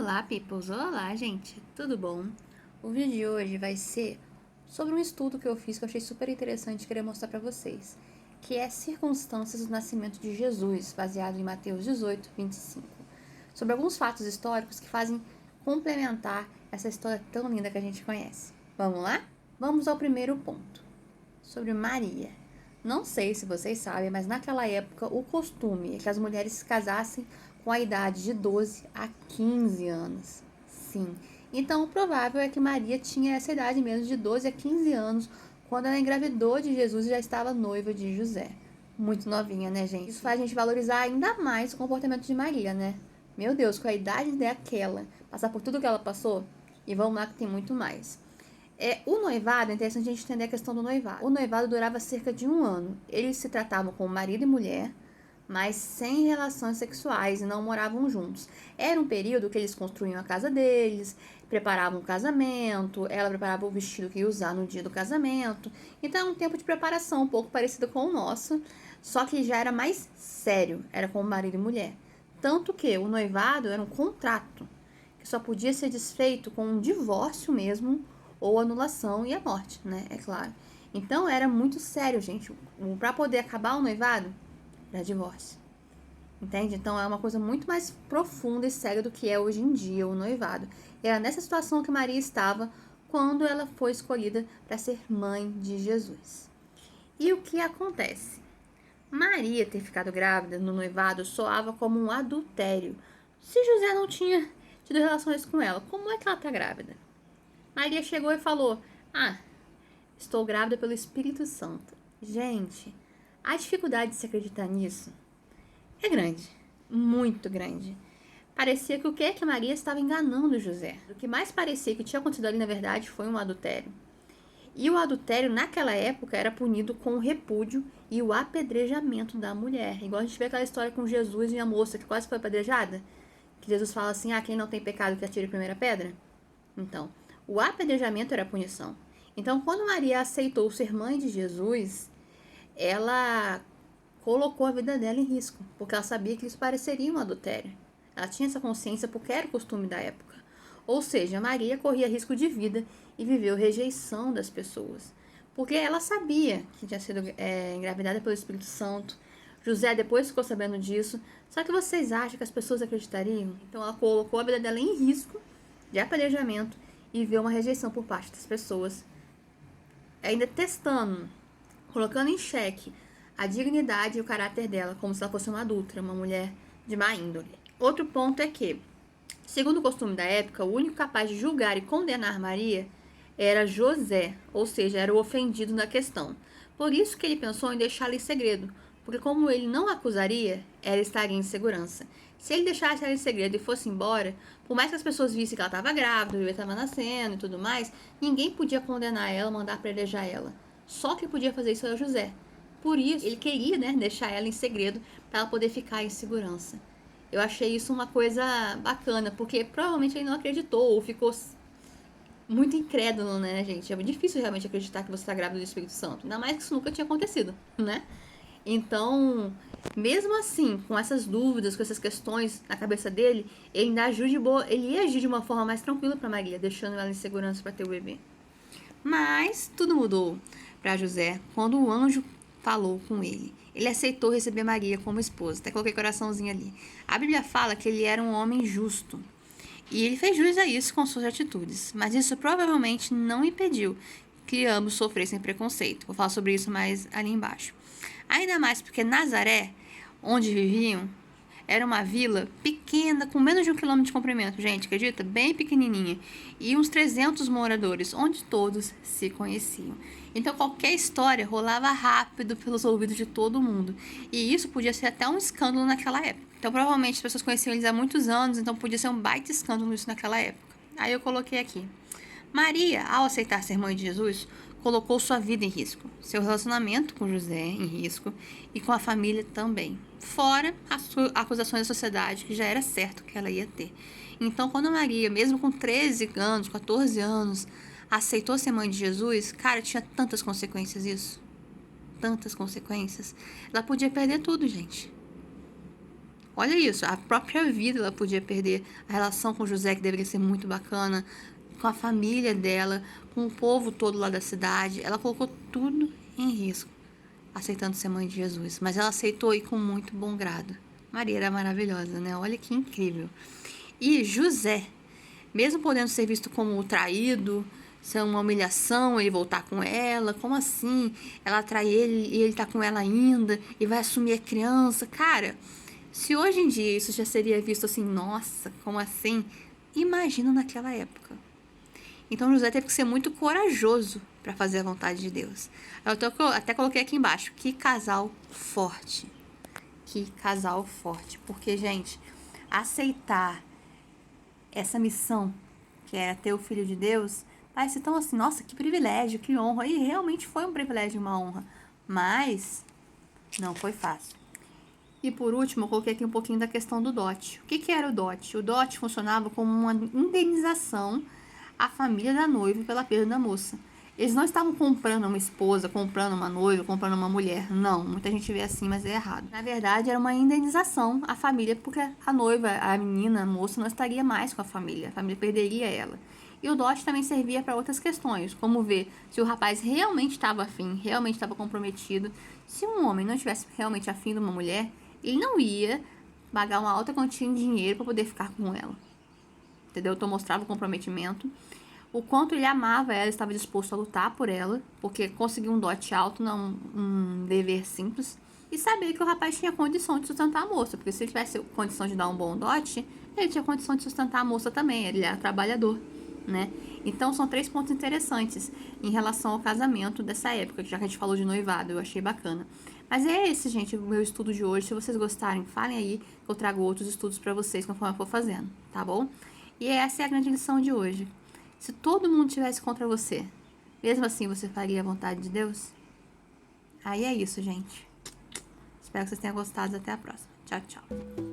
Olá, peoples! Olá, gente! Tudo bom? O vídeo de hoje vai ser sobre um estudo que eu fiz que eu achei super interessante e queria mostrar para vocês, que é Circunstâncias do Nascimento de Jesus, baseado em Mateus 18, 25. Sobre alguns fatos históricos que fazem complementar essa história tão linda que a gente conhece. Vamos lá? Vamos ao primeiro ponto, sobre Maria. Não sei se vocês sabem, mas naquela época o costume é que as mulheres se casassem com a idade de 12 a 15 anos. Sim. Então, o provável é que Maria tinha essa idade mesmo, de 12 a 15 anos, quando ela engravidou de Jesus e já estava noiva de José. Muito novinha, né, gente? Isso faz a gente valorizar ainda mais o comportamento de Maria, né? Meu Deus, com a idade daquela, passar por tudo que ela passou. E vamos lá que tem muito mais. O noivado, é interessante a gente entender a questão do noivado. O noivado durava cerca de 1 ano. Eles se tratavam como marido e mulher, mas sem relações sexuais e não moravam juntos. Era um período que eles construíam a casa deles, preparavam o casamento, ela preparava o vestido que ia usar no dia do casamento. Então é um tempo de preparação um pouco parecido com o nosso, só que já era mais sério, era como marido e mulher. Tanto que o noivado era um contrato, que só podia ser desfeito com um divórcio mesmo, ou anulação e a morte, né? É claro. Então era muito sério, gente. Para poder acabar o noivado, era divórcio. Entende? Então é uma coisa muito mais profunda e séria do que é hoje em dia o noivado. E era nessa situação que Maria estava quando ela foi escolhida para ser mãe de Jesus. E o que acontece? Maria ter ficado grávida no noivado soava como um adultério. Se José não tinha tido relações com ela, como é que ela está grávida? Maria chegou e falou: estou grávida pelo Espírito Santo. Gente, a dificuldade de se acreditar nisso é grande, muito grande. Parecia que o que? Que Maria estava enganando José. O que mais parecia que tinha acontecido ali, na verdade, foi um adultério. E o adultério, naquela época, era punido com o repúdio e o apedrejamento da mulher. Igual a gente vê aquela história com Jesus e a moça que quase foi apedrejada. Que Jesus fala assim: quem não tem pecado que atire a primeira pedra. Então, o apedrejamento era a punição. Então, quando Maria aceitou ser mãe de Jesus, ela colocou a vida dela em risco, porque ela sabia que isso pareceria um adultério. Ela tinha essa consciência porque era o costume da época. Ou seja, Maria corria risco de vida e viveu rejeição das pessoas, porque ela sabia que tinha sido engravidada pelo Espírito Santo. José depois ficou sabendo disso. Só que vocês acham que as pessoas acreditariam? Então ela colocou a vida dela em risco de apedrejamento e ver uma rejeição por parte das pessoas, ainda testando, colocando em xeque a dignidade e o caráter dela, como se ela fosse uma adúltera, uma mulher de má índole. Outro ponto é que, segundo o costume da época, o único capaz de julgar e condenar Maria era José, ou seja, era o ofendido na questão. Por isso que ele pensou em deixá-la em segredo, porque como ele não a acusaria, ela estaria em segurança. Se ele deixasse ela em segredo e fosse embora, por mais que as pessoas vissem que ela estava grávida, o bebê estava nascendo e tudo mais, ninguém podia condenar ela, mandar apedrejar ela. Só quem podia fazer isso era José. Por isso, ele queria, deixar ela em segredo para ela poder ficar em segurança. Eu achei isso uma coisa bacana, porque provavelmente ele não acreditou ou ficou muito incrédulo, né, gente? É muito difícil realmente acreditar que você está grávida do Espírito Santo. Ainda mais que isso nunca tinha acontecido, né? Então, mesmo assim, com essas dúvidas, com essas questões na cabeça dele, ele ainda ele ia agir de uma forma mais tranquila para Maria, deixando ela em segurança para ter o bebê. Mas tudo mudou para José quando o anjo falou com ele. Ele aceitou receber Maria como esposa. Até coloquei coraçãozinho ali. A Bíblia fala que ele era um homem justo. E ele fez jus a isso com suas atitudes. Mas isso provavelmente não impediu que ambos sofressem preconceito. Vou falar sobre isso mais ali embaixo. Ainda mais porque Nazaré, onde viviam, era uma vila pequena, com menos de 1 quilômetro de comprimento, gente, acredita? Bem pequenininha. E uns 300 moradores, onde todos se conheciam. Então qualquer história rolava rápido pelos ouvidos de todo mundo. E isso podia ser até um escândalo naquela época. Então provavelmente as pessoas conheciam eles há muitos anos, então podia ser um baita escândalo isso naquela época. Aí eu coloquei aqui. Maria, ao aceitar ser mãe de Jesus, colocou sua vida em risco, seu relacionamento com José em risco e com a família também, fora as acusações da sociedade que já era certo que ela ia ter. Então, quando Maria, mesmo com 13 anos, 14 anos, aceitou ser mãe de Jesus, cara, tinha tantas consequências isso. Tantas consequências. Ela podia perder tudo, gente. Olha isso, a própria vida ela podia perder, a relação com José, que deveria ser muito bacana, com a família dela, com o povo todo lá da cidade. Ela colocou tudo em risco, aceitando ser mãe de Jesus. Mas ela aceitou e com muito bom grado. Maria era maravilhosa, né? Olha que incrível. E José, mesmo podendo ser visto como o traído, ser uma humilhação ele voltar com ela, como assim? Ela trai ele e ele tá com ela ainda e vai assumir a criança. Cara, se hoje em dia isso já seria visto assim, nossa, como assim? Imagina naquela época. Então José teve que ser muito corajoso para fazer a vontade de Deus. Eu até coloquei aqui embaixo, que casal forte. Que casal forte. Porque, gente, aceitar essa missão, que era ter o Filho de Deus, parece tão assim, nossa, que privilégio, que honra. E realmente foi um privilégio e uma honra. Mas não foi fácil. E por último, eu coloquei aqui um pouquinho da questão do dote. O que era o dote? O dote funcionava como uma indenização à família da noiva pela perda da moça. Eles não estavam comprando uma esposa, comprando uma noiva, comprando uma mulher. Não, muita gente vê assim, mas é errado. Na verdade, era uma indenização à família, porque a noiva, a menina, a moça, não estaria mais com a família perderia ela. E o dote também servia para outras questões, como ver se o rapaz realmente estava afim, realmente estava comprometido. Se um homem não estivesse realmente afim de uma mulher, ele não ia pagar uma alta quantia em dinheiro para poder ficar com ela. Entendeu? Então mostrava o comprometimento. O quanto ele amava ela, estava disposto a lutar por ela, porque conseguir um dote alto não é um dever simples. E saber que o rapaz tinha condição de sustentar a moça, porque se ele tivesse condição de dar um bom dote, ele tinha condição de sustentar a moça também, ele era trabalhador, né? Então são 3 pontos interessantes em relação ao casamento dessa época, já que a gente falou de noivado, eu achei bacana. Mas é esse, gente, o meu estudo de hoje. Se vocês gostarem, falem aí que eu trago outros estudos para vocês conforme eu for fazendo, tá bom? E essa é a grande lição de hoje. Se todo mundo tivesse contra você, mesmo assim você faria a vontade de Deus? Aí é isso, gente. Espero que vocês tenham gostado. Até a próxima. Tchau, tchau.